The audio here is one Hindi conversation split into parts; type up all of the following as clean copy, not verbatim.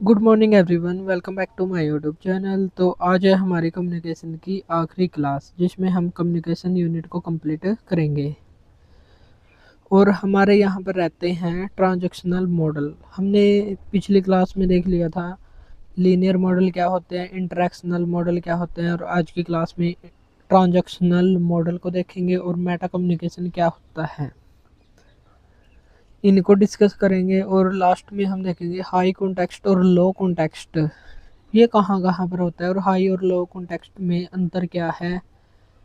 Good morning everyone, welcome back to my YouTube channel. तो आज है हमारी कम्युनिकेशन की आखिरी क्लास जिसमें हम कम्युनिकेशन यूनिट को कंप्लीट करेंगे। और हमारे यहाँ पर रहते हैं ट्रांजैक्शनल मॉडल। हमने पिछली क्लास में देख लिया था लीनियर मॉडल क्या होते हैं, इंटरेक्शनल मॉडल क्या होते हैं, और आज की क्लास में ट्रांजैक्शनल मॉडल को देखेंगे और मेटा कम्युनिकेशन क्या होता है, इनको डिस्कस करेंगे। और लास्ट में हम देखेंगे हाई कॉन्टेक्स्ट और लो कॉन्टेक्स्ट, ये कहाँ कहाँ पर होता है और हाई और लो कॉन्टेक्स्ट में अंतर क्या है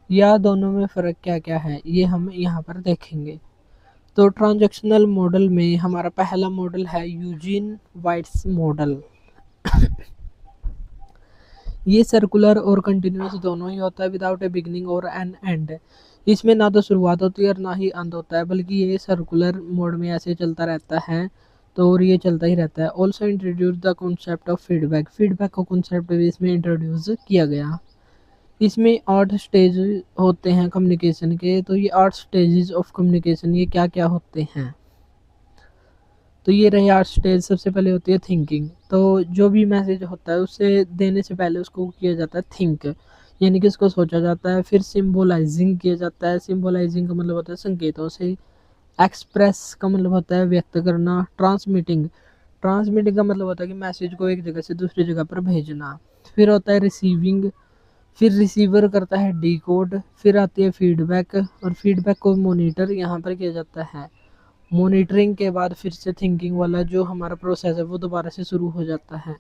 या दोनों में फ़र्क क्या क्या है, ये हम यहाँ पर देखेंगे। तो ट्रांजैक्शनल मॉडल में हमारा पहला मॉडल है यूजीन वाइट्स मॉडल। ये सर्कुलर और कंटिन्यूस दोनों ही होता है विदाउट ए बिगनिंग और एन एंड। इसमें ना तो शुरुआत होती है और ना ही अंत होता है, बल्कि ये सर्कुलर मोड में ऐसे चलता रहता है। तो और ये चलता ही रहता है। Also introduce the concept of feedback, feedback का कॉन्सेप्ट भी इसमें इंट्रोड्यूस किया गया। इसमें 8 स्टेज होते हैं कम्युनिकेशन के। तो ये 8 स्टेजेस ऑफ कम्युनिकेशन ये क्या क्या होते हैं, तो ये रहे 8 स्टेज। सबसे पहले होती है थिंकिंग। तो जो भी मैसेज होता है उसे देने से पहले उसको किया जाता है थिंक, यानी कि उसको सोचा जाता है। फिर सिम्बोलाइजिंग किया जाता है। सिम्बोलाइजिंग का मतलब होता है संकेतों से। एक्सप्रेस का मतलब होता है व्यक्त करना। ट्रांसमिटिंग, ट्रांसमिटिंग का मतलब होता है कि मैसेज को एक जगह से दूसरी जगह पर भेजना। फिर होता है रिसीविंग, फिर रिसीवर करता है डिकोड। फिर आती है फीडबैक, और फीडबैक को मॉनिटर यहाँ पर किया जाता है। मॉनिटरिंग के बाद फिर से थिंकिंग वाला जो हमारा प्रोसेस है वो दोबारा से शुरू हो जाता है।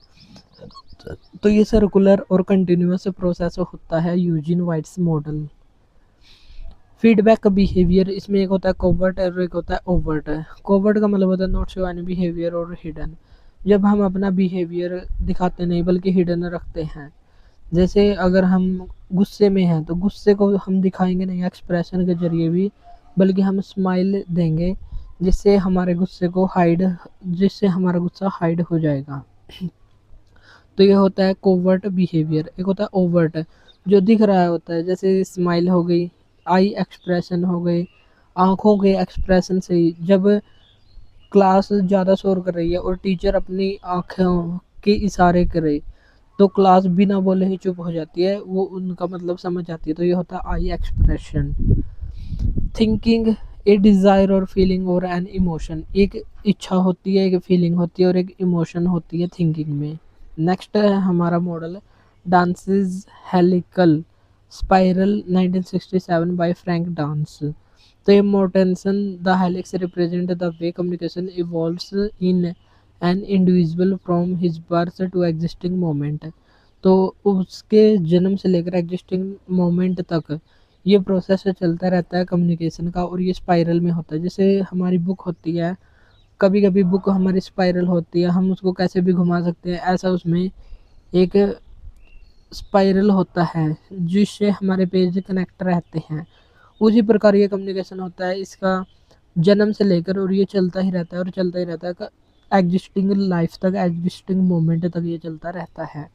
तो ये सर्कुलर और कंटिन्यूस प्रोसेस होता है यूजीन वाइट्स मॉडल। फीडबैक का बिहेवियर, इसमें एक होता है कोवर्ट और एक होता है ओवर्ट। कोवर्ट का मतलब होता है नॉट शो एनी बिहेवियर और हिडन, जब हम अपना बिहेवियर दिखाते नहीं बल्कि हिडन रखते हैं। जैसे अगर हम गुस्से में हैं तो गुस्से को हम दिखाएंगे नहीं एक्सप्रेशन के जरिए भी, बल्कि हम स्माइल देंगे जिससे हमारा गुस्सा हाइड हो जाएगा। तो ये होता है कोवर्ट बिहेवियर। एक होता है ओवर्ट, जो दिख रहा होता है, जैसे स्माइल हो गई, आई एक्सप्रेशन हो गई, आंखों के एक्सप्रेशन से ही। जब क्लास ज़्यादा शोर कर रही है और टीचर अपनी आँखों के इशारे करे तो क्लास बिना बोले ही चुप हो जाती है, वो उनका मतलब समझ जाती है। तो ये होता है आई एक्सप्रेशन। थिंकिंग, ए डिज़ायर और फीलिंग और एन इमोशन, एक इच्छा होती है, एक फीलिंग होती है और एक इमोशन होती है थिंकिंग में। नेक्स्ट है हमारा model Dance's helical spiral 1967 by Frank Dance. तो ये motion the helix represent the way communication evolves in an individual from his birth to existing moment. तो उसके जन्म से लेकर एग्जिस्टिंग मोमेंट तक ये प्रोसेस चलता रहता है कम्युनिकेशन का, और ये स्पाइरल में होता है। जैसे हमारी बुक होती है, कभी कभी बुक हमारी स्पाइरल होती है, हम उसको कैसे भी घुमा सकते हैं, ऐसा उसमें एक स्पाइरल होता है जिससे हमारे पेज कनेक्ट रहते हैं। उसी प्रकार ये कम्युनिकेशन होता है, इसका जन्म से लेकर और ये चलता ही रहता है और चलता ही रहता है एग्जिस्टिंग लाइफ तक, एग्जिस्टिंग मोमेंट तक ये चलता रहता है।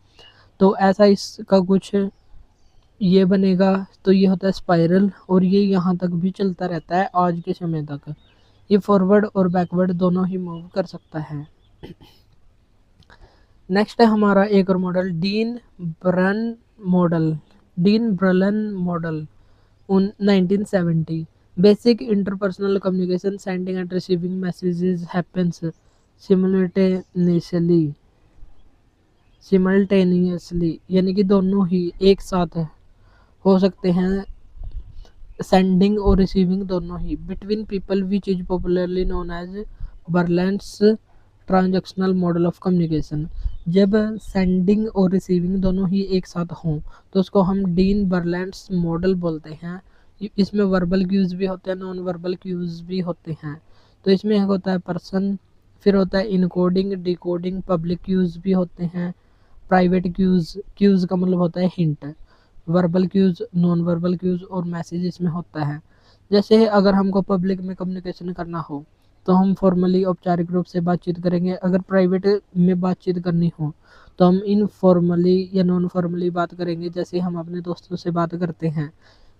तो ऐसा इसका कुछ ये बनेगा। तो ये होता है स्पाइरल, और ये यहाँ तक भी चलता रहता है आज के समय तक। ये फॉरवर्ड और बैकवर्ड दोनों ही मूव कर सकता है। नेक्स्ट है हमारा एक और model model Dean Barnlund model 1970। Basic interpersonal communication, sending and receiving messages happens simultaneously simultaneously, यानी कि दोनों ही एक साथ हो सकते हैं, सेंडिंग और रिसीविंग दोनों ही, between people, which is popularly known as Barnlund's transactional model of communication. जब सेंडिंग और रिसीविंग दोनों ही एक साथ हों तो उसको हम डीन बर्लेंस मॉडल बोलते हैं। इसमें वर्बल क्यूज भी होते हैं, नॉन वर्बल क्यूज भी होते हैं। तो इसमें एक होता है पर्सन, फिर होता है इनकोडिंग, डिकोडिंग, पब्लिक क्यूज भी होते हैं, प्राइवेट क्यूज, क्यूज का मतलब होता है hint, verbal cues, non verbal cues और मैसेज इसमें होता है। जैसे अगर हमको पब्लिक में कम्युनिकेशन करना हो तो हम फॉर्मली औपचारिक रूप से बातचीत करेंगे। अगर प्राइवेट में बातचीत करनी हो तो हम इनफॉर्मली या नॉन फॉर्मली बात करेंगे, जैसे हम अपने दोस्तों से बात करते हैं।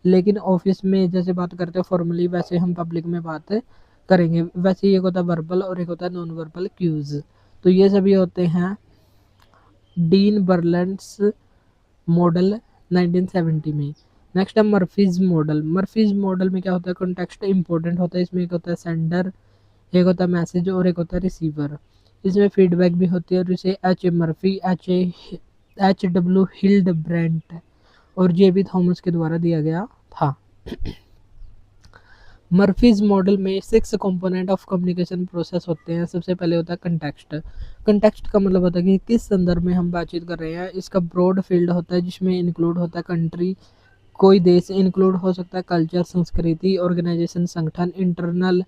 लेकिन ऑफिस में जैसे बात करते हैं फॉर्मली, वैसे हम पब्लिक में बात करेंगे। वैसे एक होता है वर्बल और एक होता है नॉन वर्बल क्यूज। तो ये सभी होते हैं डीन बर्लेंस मॉडल 1970 में। नेक्स्ट है मर्फीज मॉडल। मर्फीज मॉडल में क्या होता है, कॉन्टेक्स्ट इंपॉर्टेंट होता है। इसमें एक होता है सेंडर, एक होता है मैसेज और एक होता है रिसीवर। इसमें फीडबैक भी होती है और इसे मर्फी, डब्ल्यू हिल्ड ब्रेंट और जेबी थॉमस के द्वारा दिया गया था। मर्फीज मॉडल में 6 कंपोनेंट ऑफ कम्युनिकेशन प्रोसेस होते हैं। सबसे पहले होता है कंटेक्स्ट। कंटेक्स्ट का मतलब होता है कि किस संदर्भ में हम बातचीत कर रहे हैं। इसका ब्रॉड फील्ड होता है जिसमें इंक्लूड होता है कंट्री, कोई देश, इंक्लूड हो सकता है कल्चर, संस्कृति, ऑर्गेनाइजेशन, संगठन, इंटरनल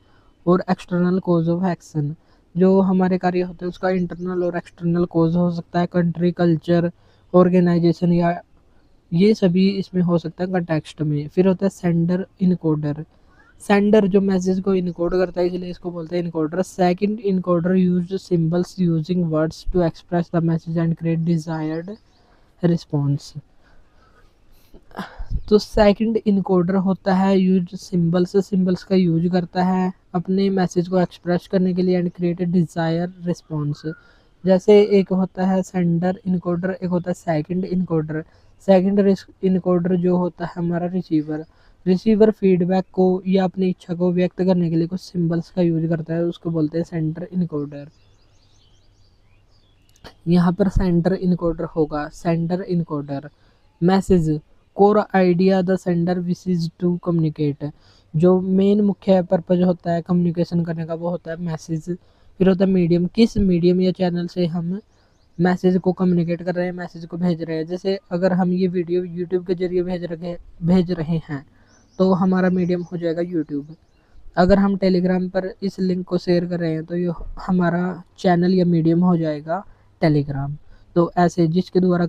और एक्सटर्नल कोज ऑफ एक्शन। जो हमारे कार्य होते हैं उसका इंटरनल और एक्सटर्नल कोज हो सकता है कंट्री, कल्चर, ऑर्गेनाइजेशन, या ये सभी इसमें हो सकता है कंटेक्स्ट में। फिर होता है सेंडर इनकोडर। सेंडर जो मैसेज को इनकोड करता है इसलिए इसको बोलते हैं encoder. Second encoder used symbols using words to express the message and create desired response. तो सेकंड इनकोडर होता है यूज सिंबल्स, सिंबल्स का यूज करता है अपने मैसेज को एक्सप्रेस करने के लिए एंड क्रिएट डिजायर रिस्पॉन्स। जैसे एक होता है सेंडर इनकोडर, एक होता है सेकंड इनकोडर। सेकंड इनकोडर जो होता है हमारा रिसीवर। रिसीवर फीडबैक को या अपनी इच्छा को व्यक्त करने के लिए कुछ सिंबल्स का यूज करता है, उसको बोलते हैं सेंडर इनकोडर। यहाँ पर सेंडर इनकोडर होगा। Sender encoder message core idea the sender wishes to communicate. जो मेन मुख्य पर्पज होता है कम्युनिकेशन करने का वो होता है मैसेज। फिर होता है मीडियम, किस मीडियम या चैनल से हम मैसेज को कम्युनिकेट कर रहे हैं, मैसेज को भेज रहे हैं। जैसे अगर हम ये वीडियो यूट्यूब के जरिए भेज रहे हैं तो हमारा मीडियम हो जाएगा यूट्यूब। अगर हम टेलीग्राम पर इस लिंक को शेयर कर रहे हैं तो ये हमारा चैनल या मीडियम हो जाएगा टेलीग्राम। तो ऐसे जिसके द्वारा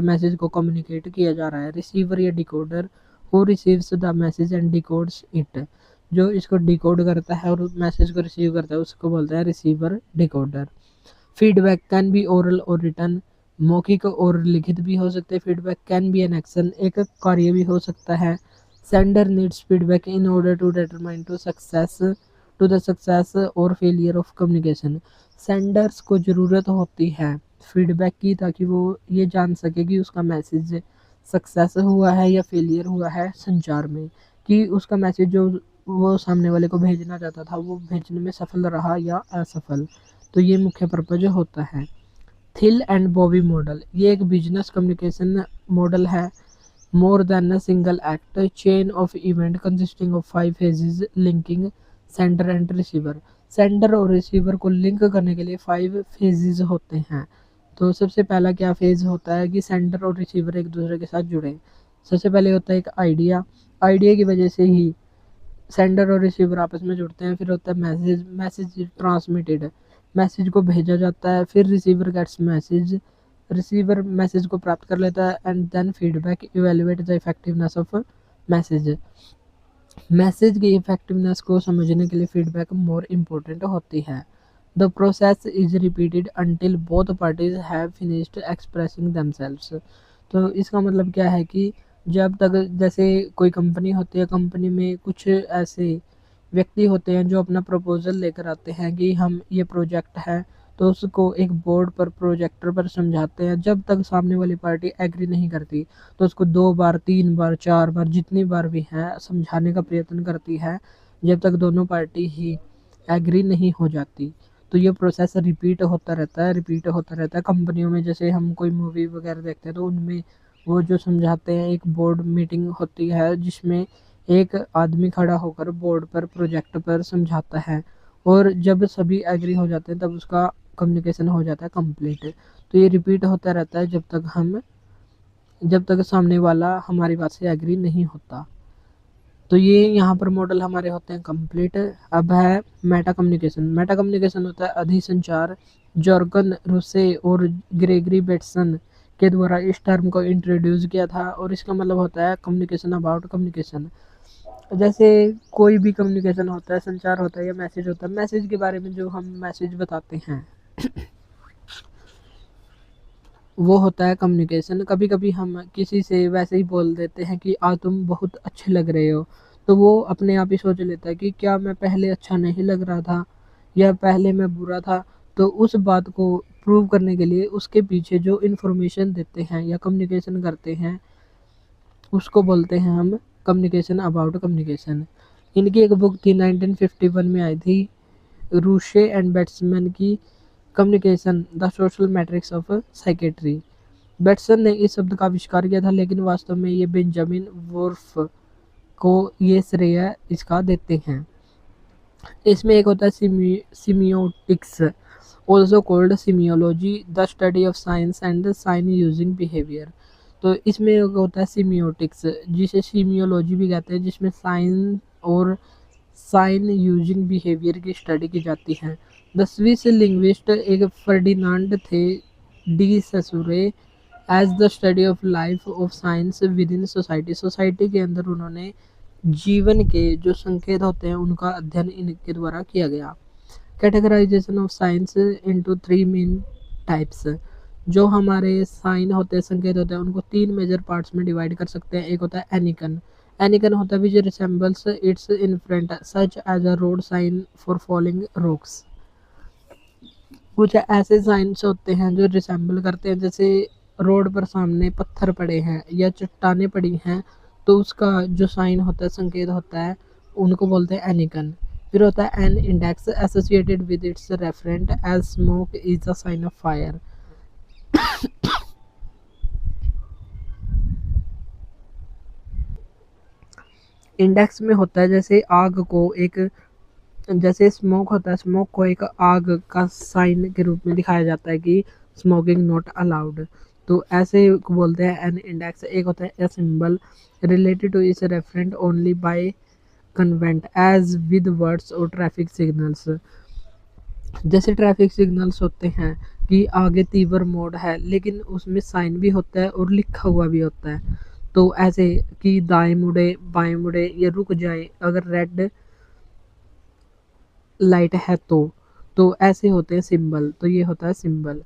मैसेज को कम्युनिकेट किया जा रहा है। रिसीवर या decoder who receives the message and डिकोड्स it. जो इसको डिकोड करता है और मैसेज को रिसीव करता है उसको बोलते हैं receiver decoder. Feedback can be oral और रिटन, मौखिक और लिखित भी हो सकते हैं। Feedback can be an action, एक कार्य भी हो सकता है। Sender needs feedback in order to determine to the success और फेलियर ऑफ कम्युनिकेशन। सेंडर्स को ज़रूरत होती है फीडबैक की ताकि वो ये जान सके कि उसका मैसेज सक्सेस हुआ है या फेलियर हुआ है संचार में, कि उसका मैसेज जो वो सामने वाले को भेजना चाहता था वो भेजने में सफल रहा या असफल। तो ये मुख्य पर्पज होता है। थिल एंड बॉबी मॉडल, ये एक बिजनेस कम्युनिकेशन मॉडल है। More than a single act chain of event consisting of 5 phases linking sender and receiver. Sender और रिसीवर को लिंक करने के लिए 5 फेजेस होते हैं। तो सबसे पहला क्या फेज होता है कि सेंडर और रिसीवर एक दूसरे के साथ जुड़े। सबसे पहले होता है एक आइडिया, आइडिया की वजह से ही सेंडर और रिसीवर आपस में जुड़ते हैं। फिर होता है मैसेज, मैसेज ट्रांसमिटेड, मैसेज को भेजा जाता है। फिर receiver gets message, receiver message को प्राप्त कर लेता है। And then feedback evaluate the effectiveness of message. Message की इफेक्टिवनेस को समझने के लिए फीडबैक मोर इम्पोर्टेंट होती है। The process is repeated until both parties have finished expressing themselves. तो इसका मतलब क्या है कि जब तक, जैसे कोई कंपनी होती है, कंपनी में कुछ ऐसे व्यक्ति होते हैं जो अपना प्रपोजल लेकर आते हैं कि हम ये प्रोजेक्ट है, तो उसको एक बोर्ड पर प्रोजेक्टर पर समझाते हैं। जब तक सामने वाली पार्टी एग्री नहीं करती तो उसको 2 बार, 3 बार, 4 बार, जितनी बार भी है समझाने का प्रयत्न करती है जब तक दोनों पार्टी ही एग्री नहीं हो जाती। तो ये प्रोसेस रिपीट होता रहता है कंपनियों में। जैसे हम कोई मूवी वगैरह देखते हैं तो उनमें वो जो समझाते हैं, एक बोर्ड मीटिंग होती है जिसमें एक आदमी खड़ा होकर बोर्ड पर, प्रोजेक्ट पर समझाता है और जब सभी एग्री हो जाते हैं तब उसका कम्युनिकेशन हो जाता है कंप्लीट। तो ये रिपीट होता रहता है जब तक सामने वाला हमारी बात से एग्री नहीं होता। तो ये यहाँ पर मॉडल हमारे होते हैं कंप्लीट। अब है मेटा कम्युनिकेशन। मेटा कम्युनिकेशन होता है अधिसंचार। जॉर्गन रूसे और ग्रेगरी बेटसन के द्वारा इस टर्म को इंट्रोड्यूस किया था और इसका मतलब होता है कम्युनिकेशन अबाउट कम्युनिकेशन। जैसे कोई भी कम्युनिकेशन होता है, संचार होता है या मैसेज होता है, मैसेज के बारे में जो हम मैसेज बताते हैं वो होता है कम्युनिकेशन। कभी कभी हम किसी से वैसे ही बोल देते हैं कि आज तुम बहुत अच्छे लग रहे हो, तो वो अपने आप ही सोच लेता है कि क्या मैं पहले अच्छा नहीं लग रहा था या पहले मैं बुरा था। तो उस बात को प्रूव करने के लिए उसके पीछे जो इन्फॉर्मेशन देते हैं या कम्युनिकेशन करते हैं उसको बोलते हैं हम कम्युनिकेशन अबाउट कम्युनिकेशन। इनकी एक बुक थी 1951 में आई थी, रूशे एंड बैट्समैन की communication the social matrix of psychiatry. Batson ने इस शब्द का आविष्कार किया था, लेकिन वास्तव में ये बेंजामिन वुल्फ को ये श्रेय इसका देते हैं। इसमें एक होता है semiotics, also called semiology, the study of signs and sign using behaviour. तो इसमें एक होता है सिमियोटिक्स, जिसे सिमियोलॉजी भी कहते हैं, जिसमें साइन और साइन यूजिंग बिहेवियर की स्टडी की जाती है। द स्विस लिंग्विस्ट एक फर्डिनांड थे de Saussure as the study of life of signs within society. Society के अंदर उन्होंने जीवन के जो संकेत होते हैं उनका अध्ययन इनके द्वारा किया गया। Categorization of signs into 3 main types. जो हमारे साइन होते हैं, संकेत होते हैं, उनको 3 मेजर पार्ट्स में डिवाइड कर सकते हैं। एक होता है एनिकन। एनिकन होता है which resembles its in front such as a road sign for falling rocks. कुछ ऐसे साइंस होते हैं जो रिसेम्बल करते हैं, जैसे रोड पर सामने पत्थर पड़े हैं या चट्टानें पड़ी हैं, तो उसका जो साइन होता है, संकेत होता है, उनको बोलते हैं एनिकन। फिर होता है an index associated with its referent as smoke is a sign of fire. Index में होता है जैसे आग को एक, जैसे स्मोक होता है, स्मोक को एक आग का साइन के रूप में दिखाया जाता है कि स्मोकिंग नॉट अलाउड, तो ऐसे बोलते हैं एन इंडेक्स। एक होता है a symbol related to is referent only by convention as with words और ट्रैफिक सिग्नल्स। जैसे ट्रैफिक सिग्नल्स होते हैं कि आगे तीव्र मोड़ है, लेकिन उसमें साइन भी होता है और लिखा हुआ भी होता है, तो ऐसे कि दाएं मुड़े, बाएं मुड़े या रुक जाए अगर रेड लाइट है तो ऐसे होते हैं सिंबल, तो ये होता है सिंबल।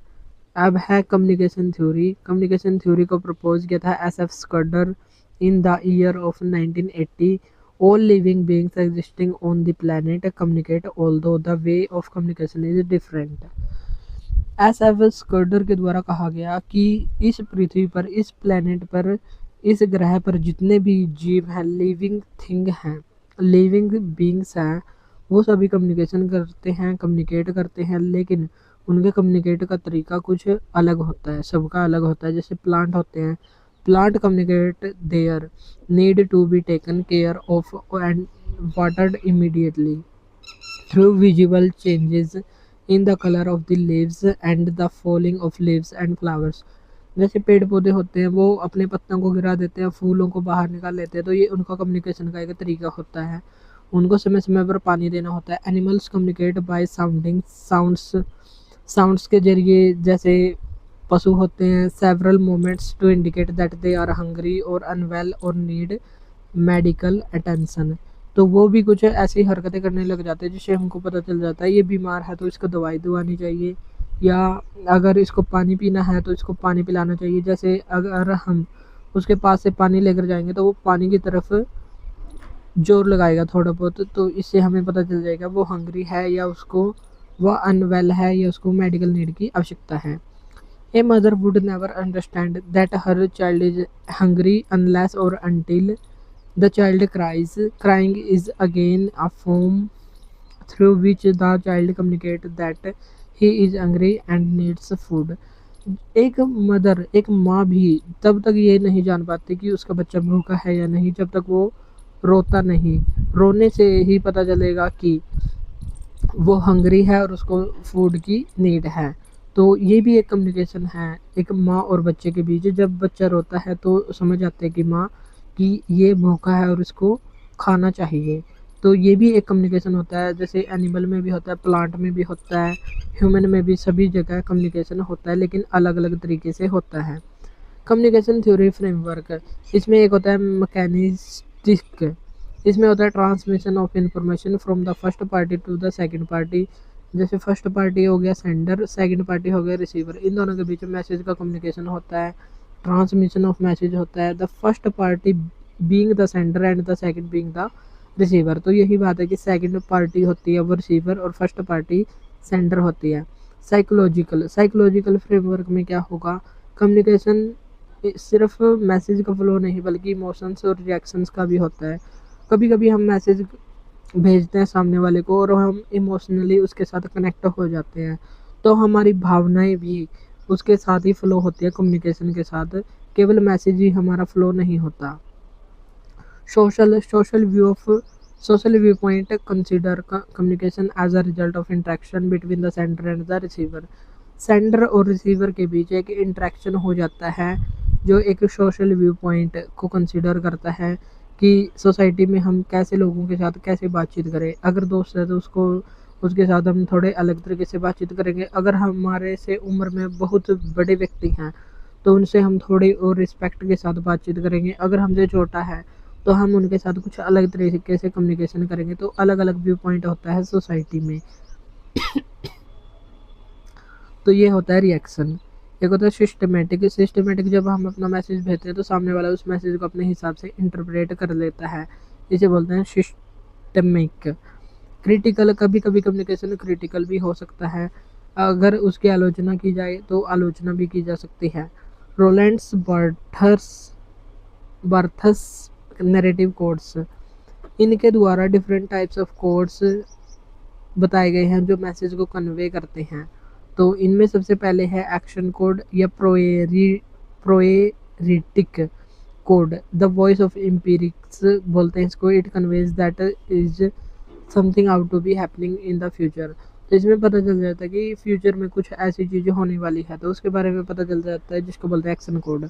अब है कम्युनिकेशन थ्योरी। कम्युनिकेशन थ्योरी को प्रपोज किया था SF Scudder in the year of 1980। All living beings existing on the planet communicate although the way of communication is different. SF Scudder के द्वारा कहा गया कि इस पृथ्वी पर, इस प्लैनेट पर, इस ग्रह पर जितने भी जीव हैं, लिविंग थिंग हैं, लिविंग बीइंग्स हैं, वो सभी कम्युनिकेशन करते हैं, कम्युनिकेट करते हैं, लेकिन उनके कम्युनिकेट का तरीका कुछ अलग होता है, सबका अलग होता है। जैसे प्लांट होते हैं, plant communicate their need to be taken care of and watered immediately through visible changes in the colour of the leaves and the falling of leaves and flowers. जैसे पेड़ पौधे होते हैं, वो अपने पत्तों को गिरा देते हैं, फूलों को बाहर निकाल लेते हैं, तो ये उनका कम्युनिकेशन का एक तरीका होता है। उनको समय समय पर पानी देना होता है। Animals communicate by sounding sounds के जरिए, जैसे पशु होते हैं, several moments to indicate that they are hungry और अनवेल और नीड मेडिकल अटेंशन। तो वो भी कुछ ऐसी हरकतें करने लग जाते हैं जिससे हमको पता चल जाता है ये बीमार है तो इसको दवाई दिलवानी चाहिए, या अगर इसको पानी पीना है तो इसको पानी पिलाना चाहिए। जैसे अगर हम उसके पास से पानी लेकर जाएंगे तो वो पानी की तरफ जोर लगाएगा थोड़ा बहुत, तो इससे हमें पता चल जाएगा वो हंग्री है या उसको वह अनवेल है या उसको मेडिकल नीड की आवश्यकता है। A mother would never understand that her child is hungry unless और until the child cries. Crying is again a form through which the child communicate that he is hungry and needs food. एक मदर, एक माँ भी तब तक ये नहीं जान पाती कि उसका बच्चा भूखा है या नहीं जब तक वो रोता नहीं। रोने से ही पता चलेगा कि वो हंग्री है और उसको फूड की नीड है। तो ये भी एक कम्युनिकेशन है एक माँ और बच्चे के बीच। जब बच्चा रोता है तो समझ आते हैं कि माँ कि ये भूखा है और इसको खाना चाहिए, तो ये भी एक कम्युनिकेशन होता है। जैसे एनिमल में भी होता है, प्लांट में भी होता है, ह्यूमन में भी, सभी जगह कम्युनिकेशन होता है, लेकिन अलग अलग तरीके से होता है। कम्युनिकेशन थ्योरी फ्रेमवर्क, इसमें एक होता है मैकेनिस्टिक। इसमें होता है transmission of information from the first party to the second party. जैसे फर्स्ट पार्टी हो गया सेंडर, सेकंड पार्टी हो गया रिसीवर, इन दोनों के बीच में मैसेज का कम्युनिकेशन होता है, ट्रांसमिशन ऑफ मैसेज होता है। The first party being the sender and the second being the receiver. तो यही बात है कि सेकंड पार्टी होती है वो रिसीवर और फर्स्ट पार्टी सेंडर होती है। साइकोलॉजिकल फ्रेमवर्क में क्या होगा, कम्युनिकेशन सिर्फ मैसेज का फ्लो नहीं बल्कि इमोशंस और रिएक्शंस का भी होता है। कभी कभी हम मैसेज भेजते हैं सामने वाले को और हम इमोशनली उसके साथ कनेक्ट हो जाते हैं, तो हमारी भावनाएं भी उसके साथ ही फ्लो होती है कम्युनिकेशन के साथ, केवल मैसेज ही हमारा फ्लो नहीं होता। Social view point consider communication as a result of interaction between the sender and the receiver. Sender और रिसीवर के बीच एक इंटरेक्शन हो जाता है जो एक सोशल व्यू पॉइंट को कंसिडर करता है कि सोसाइटी में हम कैसे लोगों के साथ कैसे बातचीत करें। अगर दोस्त है तो उसके साथ हम थोड़े अलग तरीके से बातचीत करेंगे। अगर हमारे से उम्र में बहुत बड़े व्यक्ति हैं तो उनसे हम थोड़ी और रिस्पेक्ट के साथ बातचीत करेंगे। अगर हमसे छोटा है तो हम उनके साथ कुछ अलग तरीके से कम्युनिकेशन करेंगे। तो अलग अलग व्यू पॉइंट होता है सोसाइटी में। तो ये होता है रिएक्शन। एक होता है सिस्टमेटिक जब हम अपना मैसेज भेजते हैं तो सामने वाला उस मैसेज को अपने हिसाब से इंटरप्रेट कर लेता है, इसे बोलते हैं सिस्टमिक। क्रिटिकल, कभी कभी कम्युनिकेशन क्रिटिकल भी हो सकता है, अगर उसकी आलोचना की जाए तो आलोचना भी की जा सकती है। रोलेंड्स बर्थस नैरेटिव कोड्स, इनके द्वारा डिफरेंट टाइप्स ऑफ कोड्स बताए गए हैं जो मैसेज को कन्वे करते हैं। तो इनमें सबसे पहले है एक्शन कोड या proairetic code, the voice of empirics बोलते हैं इसको। It conveys that is something out to be happening in the future. तो इसमें पता चल जाता है कि फ्यूचर में कुछ ऐसी चीज़ें होने वाली है, तो उसके बारे में पता चल जाता है, जिसको बोलते हैं एक्शन कोड।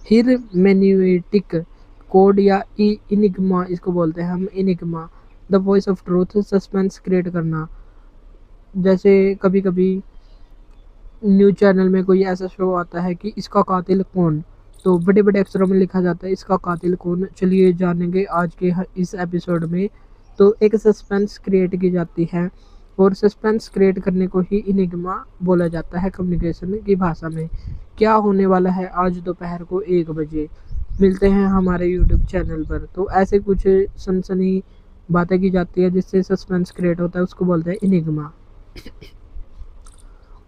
हिरमेन्यूटिक कोड या इनिग्मा, इसको बोलते हैं हम Enigma, the voice of truth, suspense create करना। जैसे कभी कभी न्यूज़ चैनल में कोई ऐसा शो आता है कि इसका कातिल कौन, तो बड़े बड़े अक्षरों में लिखा जाता है इसका कातिल कौन, चलिए जानेंगे आज के इस एपिसोड में। तो एक सस्पेंस क्रिएट की जाती है और सस्पेंस क्रिएट करने को ही इनिग्मा बोला जाता है कम्युनिकेशन की भाषा में। क्या होने वाला है आज दोपहर को 1 बजे, मिलते हैं हमारे यूट्यूब चैनल पर। तो ऐसे कुछ सनसनी बातें की जाती है जिससे सस्पेंस क्रिएट होता है, उसको बोलते हैं इनिग्मा।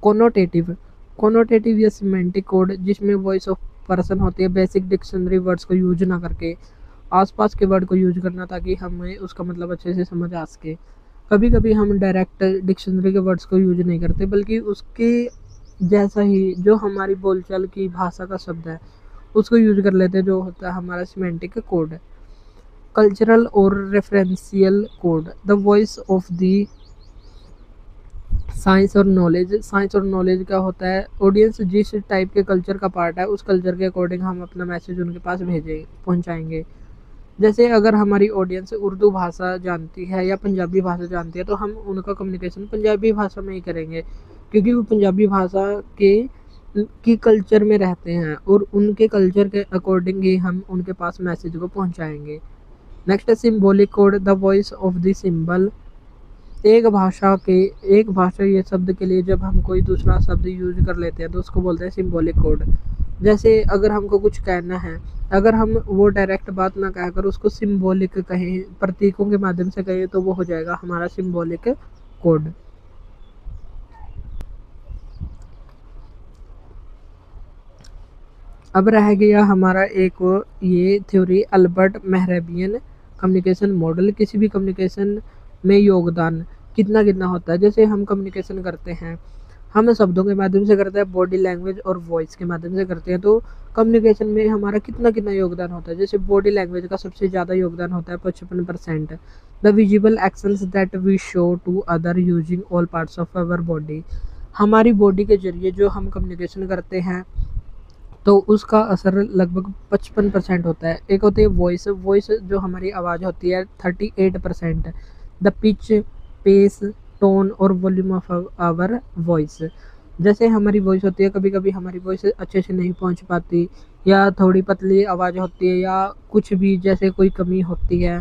कोनोटेटिव या सिमेंटिक कोड, जिसमें वॉइस ऑफ पर्सन होती है, बेसिक डिक्शनरी वर्ड्स को यूज ना करके आसपास के वर्ड को यूज करना ताकि हमें उसका मतलब अच्छे से समझ आ सके। कभी कभी हम डायरेक्ट डिक्शनरी के वर्ड्स को यूज नहीं करते बल्कि उसके जैसा ही जो हमारी बोलचाल की भाषा का शब्द है उसको यूज कर लेते हैं, जो होता है हमारा सिमेंटिक कोड। कल्चरल और referential code, the voice of the science और नॉलेज क्या होता है, ऑडियंस जिस टाइप के कल्चर का पार्ट है उस कल्चर के अकॉर्डिंग हम अपना मैसेज उनके पास पहुंचाएंगे। जैसे अगर हमारी ऑडियंस उर्दू भाषा जानती है या पंजाबी भाषा जानती है तो हम उनका कम्युनिकेशन पंजाबी भाषा में ही करेंगे, क्योंकि वो पंजाबी भाषा की कल्चर में रहते हैं और उनके कल्चर के अकॉर्डिंग ही हम उनके पास मैसेज को पहुंचाएंगे। नेक्स्ट है symbolic code, the voice of the symbol. एक भाषा ये शब्द के लिए जब हम कोई दूसरा शब्द यूज कर लेते हैं तो उसको बोलते हैं सिम्बॉलिक कोड। जैसे अगर हमको कुछ कहना है, अगर हम वो डायरेक्ट बात ना कहकर उसको सिम्बॉलिक कहें, प्रतीकों के माध्यम से कहें, तो वो हो जाएगा हमारा सिम्बॉलिक कोड। अब रह गया हमारा एक ये theory, Albert Mehrabian communication model. किसी भी कम्युनिकेशन में योगदान कितना कितना होता है। जैसे हम कम्युनिकेशन करते हैं, हम शब्दों के माध्यम से करते हैं, बॉडी लैंग्वेज और वॉइस के माध्यम से करते हैं। तो कम्युनिकेशन में हमारा कितना कितना योगदान होता है। जैसे बॉडी लैंग्वेज का सबसे ज़्यादा योगदान होता है 55%। The visible actions that we show to other using all parts of our body, हमारी बॉडी के जरिए जो हम कम्युनिकेशन करते हैं तो उसका असर लगभग 55% होता है। एक होती है वॉइस जो हमारी आवाज़ होती है 38%। द पिच, पेस, टोन और वॉल्यूम ऑफ आवर वॉइस, जैसे हमारी वॉइस होती है, कभी कभी हमारी वॉइस अच्छे से नहीं पहुंच पाती या थोड़ी पतली आवाज़ होती है या कुछ भी जैसे कोई कमी होती है,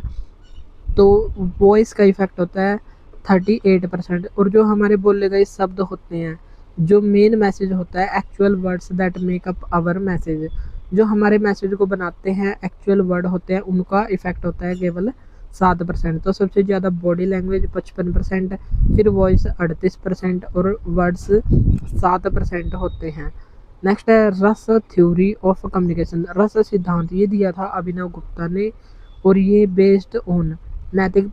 तो वॉइस का इफेक्ट होता है 38%। और जो हमारे बोले गए शब्द होते हैं, जो मेन मैसेज होता है, actual words that make up our message, जो हमारे मैसेज को बनाते हैं एक्चुअल वर्ड होते हैं, उनका इफेक्ट होता है केवल 7%। तो सबसे ज़्यादा बॉडी लैंग्वेज 55%, फिर वॉइस 38% और वर्ड्स 7% होते हैं। नेक्स्ट है रस थ्योरी ऑफ कम्युनिकेशन। रस सिद्धांत ये दिया था अभिनव गुप्ता ने, और ये बेस्ड ऑन नैतिक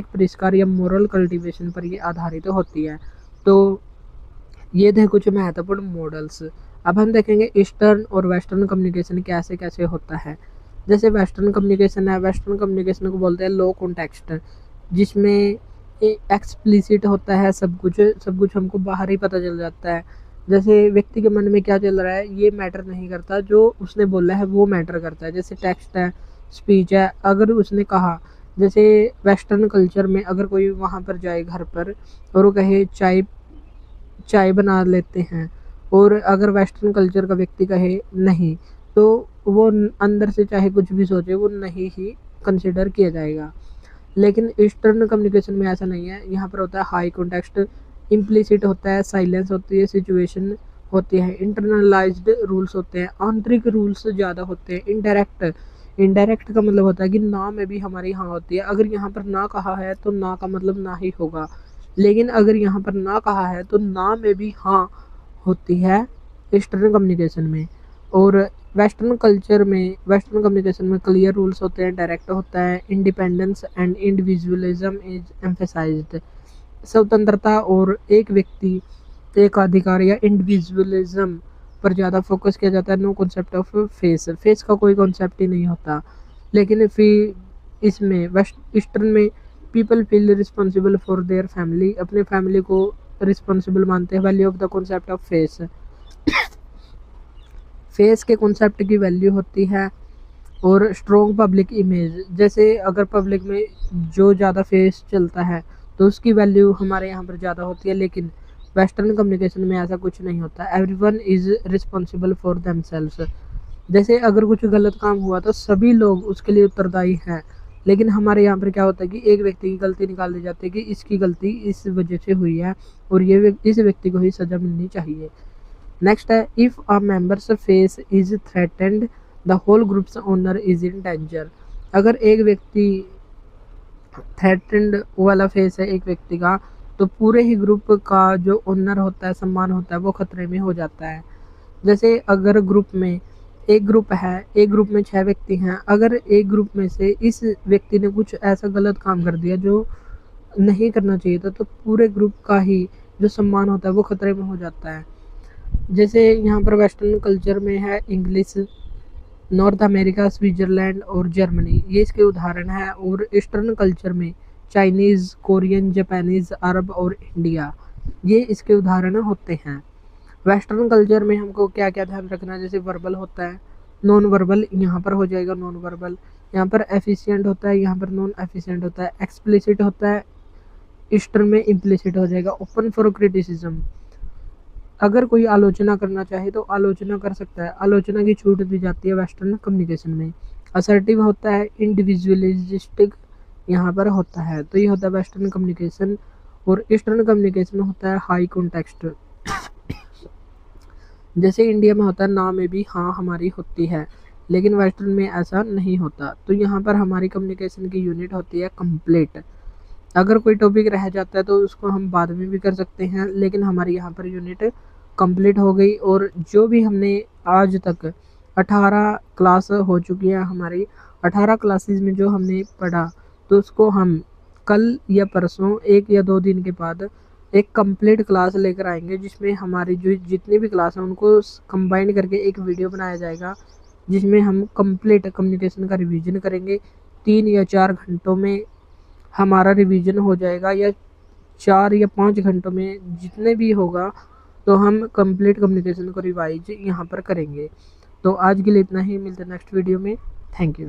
परिष्कार या मोरल कल्टीवेशन पर ये आधारित होती है। तो ये थे कुछ महत्वपूर्ण मॉडल्स। अब हम देखेंगे ईस्टर्न और वेस्टर्न कम्युनिकेशन कैसे कैसे होता है। जैसे वेस्टर्न कम्युनिकेशन है, वेस्टर्न कम्युनिकेशन को बोलते हैं लो कॉन्टेक्स्ट, जिसमें एक्सप्लिसिट होता है, सब कुछ हमको बाहर ही पता चल जाता है। जैसे व्यक्ति के मन में क्या चल रहा है ये मैटर नहीं करता, जो उसने बोला है वो मैटर करता है। जैसे टेक्स्ट है, स्पीच है, अगर उसने कहा, जैसे वेस्टर्न कल्चर में अगर कोई वहाँ पर जाए घर पर और वो कहे चाय बना लेते हैं, और अगर वेस्टर्न कल्चर का व्यक्ति कहे नहीं, तो वो अंदर से चाहे कुछ भी सोचे वो नहीं ही कंसिडर किया जाएगा। लेकिन ईस्टर्न कम्युनिकेशन में ऐसा नहीं है। यहाँ पर होता है हाई कॉन्टेक्स्ट, इम्प्लिसिट होता है, साइलेंस होती है, सिचुएशन होती है, इंटरनलाइज्ड रूल्स होते हैं, आंतरिक रूल्स ज़्यादा होते हैं। इनडायरेक्ट का मतलब होता है कि ना में भी हमारी हाँ होती है। अगर यहाँ पर ना कहा है तो ना का मतलब ना ही होगा, लेकिन अगर यहाँ पर ना कहा है तो ना में भी हाँ होती है ईस्टर्न कम्युनिकेशन में। और वेस्टर्न कम्युनिकेशन में क्लियर रूल्स होते हैं, डायरेक्ट होता है, independence and individualism is emphasised. स्वतंत्रता और एक व्यक्ति एक अधिकार या इंडिविजुअलिज्म पर ज़्यादा फोकस किया जाता है। नो कॉन्सेप्ट ऑफ फेस का कोई कॉन्सेप्ट ही नहीं होता। लेकिन फिर इसमें ईस्टर्न में people feel responsible for their family, अपने फैमिली को रिस्पॉन्सिबल मानते हैं। Value of the concept of face के कॉन्सेप्ट की वैल्यू होती है। और स्ट्रॉन्ग पब्लिक इमेज, जैसे अगर पब्लिक में जो ज़्यादा फेस चलता है तो उसकी वैल्यू हमारे यहाँ पर ज़्यादा होती है। लेकिन वेस्टर्न कम्युनिकेशन में ऐसा कुछ नहीं होता। Everyone is responsible for themselves, जैसे अगर कुछ गलत काम हुआ तो सभी लोग उसके लिए उत्तरदायी हैं। लेकिन हमारे यहाँ पर क्या होता है कि एक व्यक्ति की गलती निकाल दी जाती है कि इसकी गलती इस वजह से हुई है और इस व्यक्ति को ही सज़ा मिलनी चाहिए। नेक्स्ट है if a member's face is threatened the whole group's honour is in danger. अगर एक व्यक्ति थ्रेटेंड वाला फेस है एक व्यक्ति का, तो पूरे ही ग्रुप का जो ओनर होता है, सम्मान होता है, वो खतरे में हो जाता है। जैसे अगर एक ग्रुप में 6 व्यक्ति हैं, अगर एक ग्रुप में से इस व्यक्ति ने कुछ ऐसा गलत काम कर दिया जो नहीं करना चाहिए था, तो पूरे ग्रुप का ही जो सम्मान होता है वो खतरे में हो जाता है। जैसे यहाँ पर वेस्टर्न कल्चर में है इंग्लिश, नॉर्थ अमेरिका, स्विट्ज़रलैंड और जर्मनी, ये इसके उदाहरण हैं। और ईस्टर्न कल्चर में चाइनीज़, कोरियन, जापानीज़, अरब और इंडिया, ये इसके उदाहरण होते हैं। वेस्टर्न कल्चर में हमको क्या क्या ध्यान रखना है, जैसे वर्बल होता है, नॉन वर्बल यहाँ पर हो जाएगा नॉन वर्बल, यहाँ पर एफिशिएंट होता है, यहाँ पर नॉन एफिशिएंट होता है, एक्सप्लिसिट होता है, ईस्टर्न में इम्प्लिसिट हो जाएगा। ओपन फॉर क्रिटिसिज्म, अगर कोई आलोचना करना चाहे तो आलोचना कर सकता है, आलोचना की छूट दी जाती है वेस्टर्न कम्युनिकेशन में। असर्टिव होता है, इंडिविजुअलिस्टिक यहाँ पर होता है। तो ये होता है वेस्टर्न कम्युनिकेशन। और ईस्टर्न कम्युनिकेशन में होता है हाई कॉन्टेक्स्ट, जैसे इंडिया में होता है ना में भी हाँ हमारी होती है, लेकिन वेस्टर्न में ऐसा नहीं होता। तो यहाँ पर हमारी कम्युनिकेशन की यूनिट होती है कंप्लीट। अगर कोई टॉपिक रह जाता है तो उसको हम बाद में भी कर सकते हैं, लेकिन हमारी यहाँ पर यूनिट कंप्लीट हो गई। और जो भी हमने आज तक 18 क्लास हो चुकी है हमारी, 18 क्लासेस में जो हमने पढ़ा, तो उसको हम कल या परसों 1 या 2 दिन के बाद एक कंप्लीट क्लास लेकर आएंगे, जिसमें हमारी जो जितनी भी क्लास हैं उनको कंबाइन करके एक वीडियो बनाया जाएगा, जिसमें हम कंप्लीट कम्युनिकेशन का रिवीजन करेंगे। 3 या 4 घंटों में हमारा रिवीजन हो जाएगा, या 4 या 5 घंटों में जितने भी होगा, तो हम कंप्लीट कम्युनिकेशन को रिवाइज यहाँ पर करेंगे। तो आज के लिए इतना ही, मिलते हैं नेक्स्ट वीडियो में। Thank you.